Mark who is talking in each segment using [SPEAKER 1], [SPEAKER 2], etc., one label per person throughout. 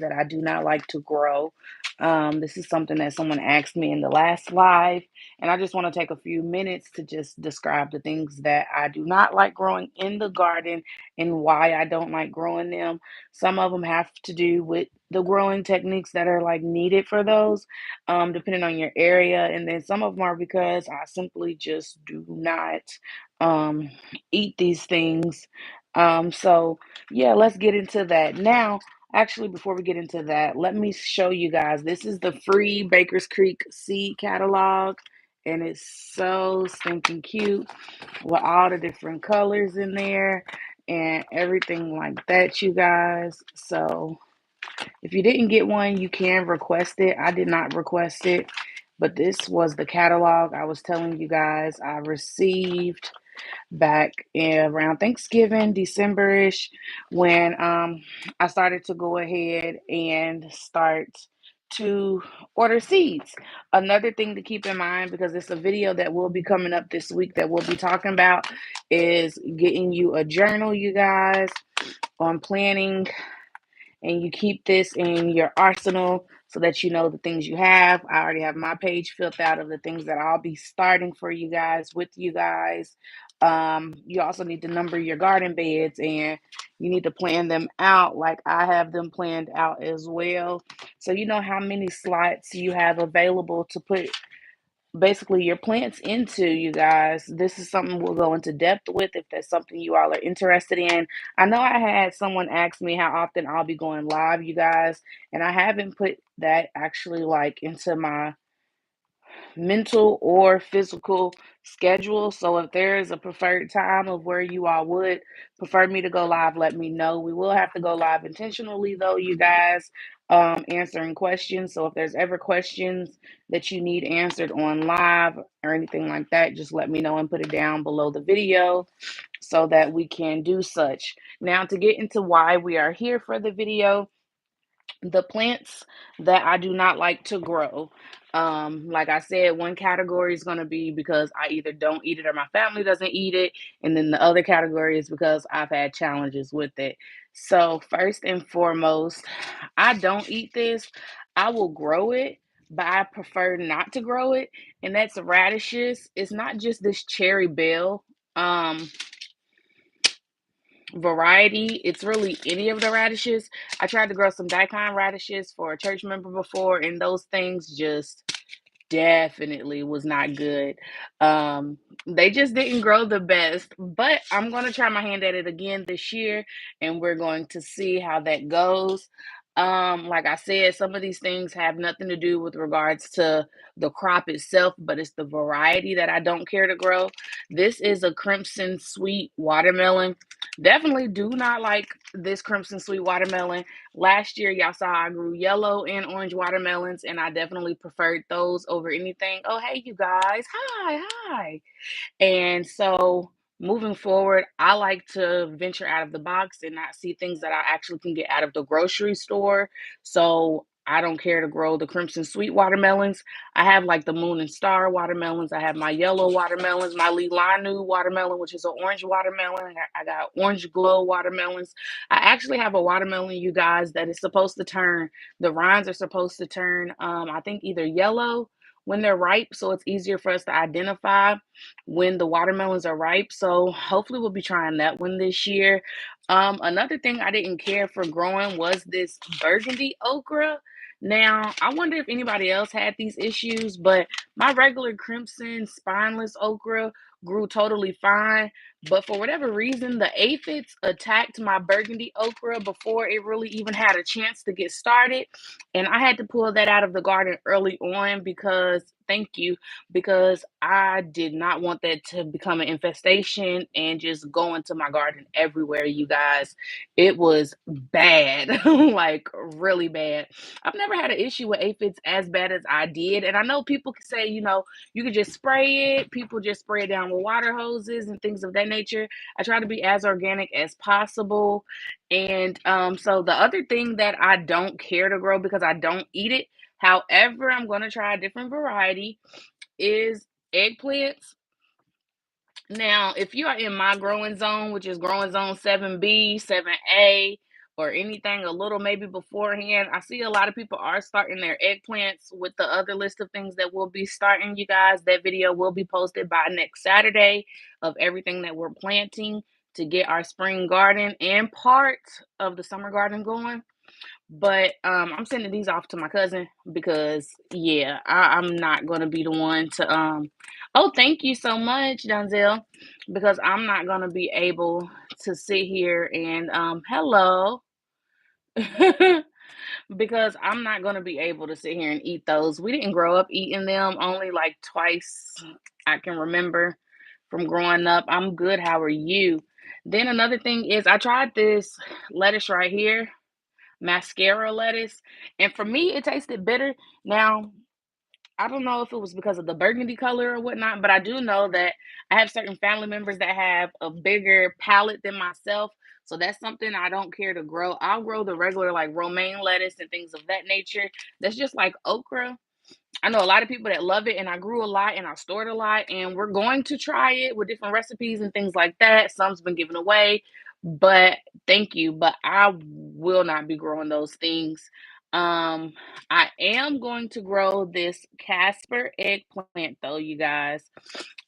[SPEAKER 1] that I do not like to grow. This is something that someone asked me in the last live, and I just want to take a few minutes to just describe the things that I do not like growing in the garden and why I don't like growing them. Some of them have to do with the growing techniques that are like needed for those, depending on your area, and then some of them are because I simply just do not um, eat these things. So yeah, let's get into that now. Actually, before we get into that, let me show you guys. This is the free Baker's Creek seed catalog, and it's so stinking cute with all the different colors in there and everything like that, you guys. So if you didn't get one, you can request it. I did not request it, but this was the catalog I was telling you guys I received back around Thanksgiving, December-ish, when I started to go ahead and start to order seeds. Another thing to keep in mind, because it's a video that will be coming up this week that we'll be talking about, is getting you a journal, you guys, on planning, and you keep this in your arsenal so that you know the things you have. I already have my page filled out of the things that I'll be starting for you guys, with you guys. You also need to number your garden beds, and you need to plan them out like I have them planned out as well. So you know how many slots you have available to put basically your plants into, you guys. This is something we'll go into depth with if that's something you all are interested in. I know I had someone ask me how often I'll be going live, you guys, and I haven't put that actually like into my mental or physical schedule. So if there is a preferred time of where you all would prefer me to go live, let me know. We will have to go live intentionally though, you guys, answering questions. So if there's ever questions that you need answered on live or anything like that, just let me know and put it down below the video so that we can do such. Now, to get into why we are here for the video, the plants that I do not like to grow. Like I said, one category is going to be because I either don't eat it or my family doesn't eat it. And then the other category is because I've had challenges with it. So, first and foremost, I don't eat this. I will grow it, but I prefer not to grow it. And that's radishes. It's not just this cherry bell. Variety. It's really any of the radishes. I tried to grow some daikon radishes for a church member before, and those things just definitely was not good. They just didn't grow the best, but I'm going to try my hand at it again this year, and we're going to see how that goes. Like I said, some of these things have nothing to do with regards to the crop itself, but it's the variety that I don't care to grow. This is a crimson sweet watermelon. Definitely do not like this crimson sweet watermelon. Last year, y'all saw I grew yellow and orange watermelons, and I definitely preferred those over anything. Oh, hey, you guys. Hi, hi. And so moving forward, I like to venture out of the box and not see things that I actually can get out of the grocery store. So I don't care to grow the crimson sweet watermelons. I have like the moon and star watermelons. I have my yellow watermelons, my Lilanu watermelon, which is an orange watermelon. I got orange glow watermelons. I actually have a watermelon, you guys, that is supposed to turn, the rinds are supposed to turn, I think either yellow when they're ripe. So it's easier for us to identify when the watermelons are ripe. So hopefully we'll be trying that one this year. Another thing I didn't care for growing was this burgundy okra. Now, I wonder if anybody else had these issues, but my regular crimson spineless okra grew totally fine. But for whatever reason, the aphids attacked my burgundy okra before it really even had a chance to get started. And I had to pull that out of the garden early on because, thank you, because I did not want that to become an infestation and just go into my garden everywhere, you guys. It was bad, like really bad. I've never had an issue with aphids as bad as I did. And I know people can say, you can just spray it. People just spray it down with water hoses and things of that nature. I try to be as organic as possible. And so the other thing that I don't care to grow because I don't eat it, however, I'm going to try a different variety, is eggplants. Now, if you are in my growing zone, which is growing zone 7B, 7A, or anything a little maybe beforehand. I see a lot of people are starting their eggplants with the other list of things that we'll be starting, you guys. That video will be posted by next Saturday of everything that we're planting to get our spring garden and part of the summer garden going. But I'm sending these off to my cousin because yeah, I'm not gonna be the one to oh, thank you so much, Donzel. Because I'm not gonna be able to sit here and hello. Because I'm not gonna be able to sit here and eat those. We didn't grow up eating them, only like twice I can remember from growing up. I'm good. How are you? Then another thing is I tried this lettuce right here, mascara lettuce, and for me it tasted bitter. Now I don't know if it was because of the burgundy color or whatnot, but I do know that I have certain family members that have a bigger palate than myself, so that's something I don't care to grow. I'll grow the regular like romaine lettuce and things of that nature. That's just like okra. I know a lot of people that love it, and I grew a lot and I stored a lot, and we're going to try it with different recipes and things like that. Some's been given away, but thank you. But I will not be growing those things. Um, I am going to grow this Casper eggplant though, you guys.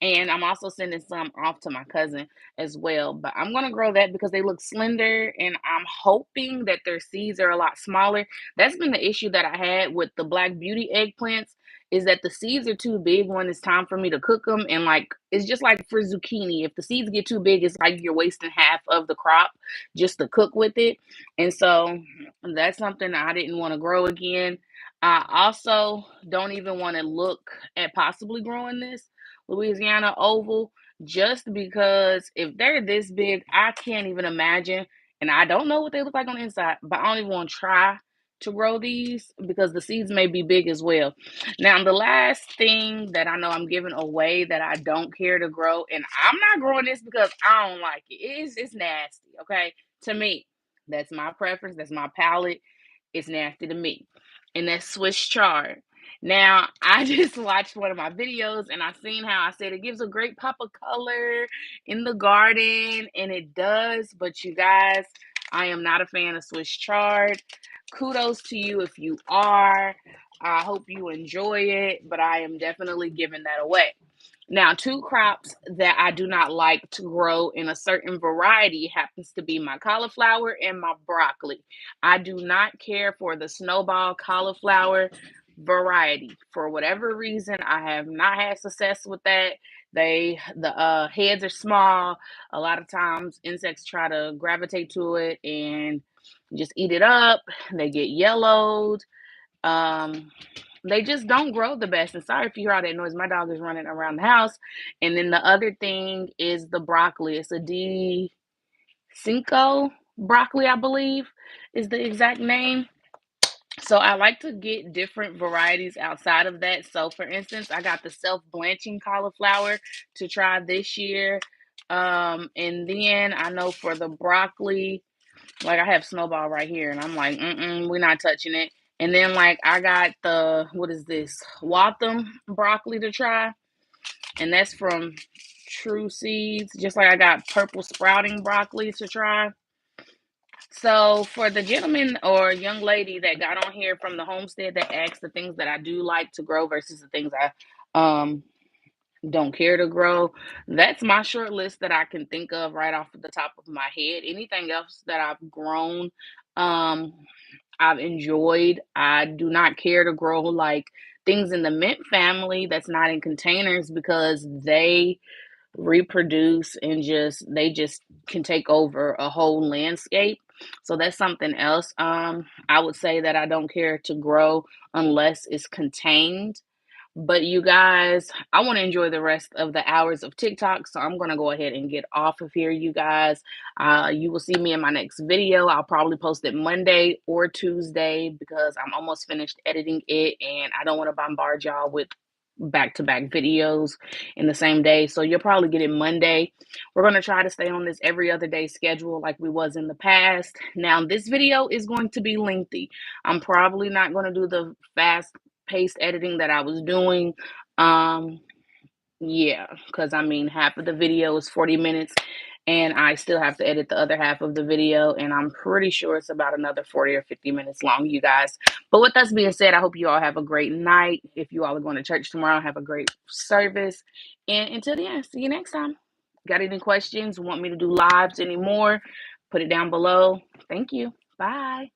[SPEAKER 1] And I'm also sending some off to my cousin as well. But I'm going to grow that because they look slender and I'm hoping that their seeds are a lot smaller. That's been the issue that I had with the Black Beauty eggplants, is that the seeds are too big when it's time for me to cook them. And like, it's just like for zucchini. If the seeds get too big, it's like you're wasting half of the crop just to cook with it. And so that's something I didn't want to grow again. I also don't even want to look at possibly growing this Louisiana oval, just because if they're this big, I can't even imagine. And I don't know what they look like on the inside, but I don't even want to try to grow these because the seeds may be big as well. Now, the last thing that I know I'm giving away that I don't care to grow, and I'm not growing this because I don't like it. It's nasty, okay? To me, that's my preference. That's my palate. It's nasty to me, and that's Swiss chard. Now, I just watched one of my videos and I seen how I said it gives a great pop of color in the garden, and it does. But you guys, I am not a fan of Swiss chard. Kudos to you if you are. I hope you enjoy it, but I am definitely giving that away. Now, two crops that I do not like to grow in a certain variety happens to be my cauliflower and my broccoli. I do not care for the snowball cauliflower variety. For whatever reason, I have not had success with that. The heads are small. A lot of times insects try to gravitate to it and just eat it up. They get yellowed. Um, they just don't grow the best. And sorry if you hear all that noise. My dog is running around the house. And then the other thing is the broccoli. It's a D Cinco broccoli, I believe, is the exact name. So I like to get different varieties outside of that. So for instance, I got the self-blanching cauliflower to try this year. And then I know for the broccoli, like I have Snowball right here, and I'm like, we're not touching it. And then like I got the what is this Waltham broccoli to try, and that's from True Seeds. Just like I got purple sprouting broccoli to try. So for the gentleman or young lady that got on here from the homestead that asked the things that I do like to grow versus the things I don't care to grow, that's my short list that I can think of right off of the top of my head. Anything else that I've grown, um, I've enjoyed. I do not care to grow like things in the mint family that's not in containers because they reproduce and just can take over a whole landscape. So that's something else. I would say that I don't care to grow unless it's contained. But you guys, I want to enjoy the rest of the hours of TikTok, so I'm going to go ahead and get off of here, you guys. You will see me in my next video. I'll probably post it Monday or Tuesday because I'm almost finished editing it, and I don't want to bombard y'all with back-to-back videos in the same day. So you'll probably get it Monday. We're going to try to stay on this every other day schedule like we was in the past. Now, this video is going to be lengthy. I'm probably not going to do the fast paste editing that I was doing. Yeah, because I mean, half of the video is 40 minutes and I still have to edit the other half of the video, and I'm pretty sure it's about another 40 or 50 minutes long, you guys. But with that being said, I hope you all have a great night. If you all are going to church tomorrow, have a great service. And until then, see you next time. Got any questions? Want me to do lives anymore? Put it down below. Thank you. Bye.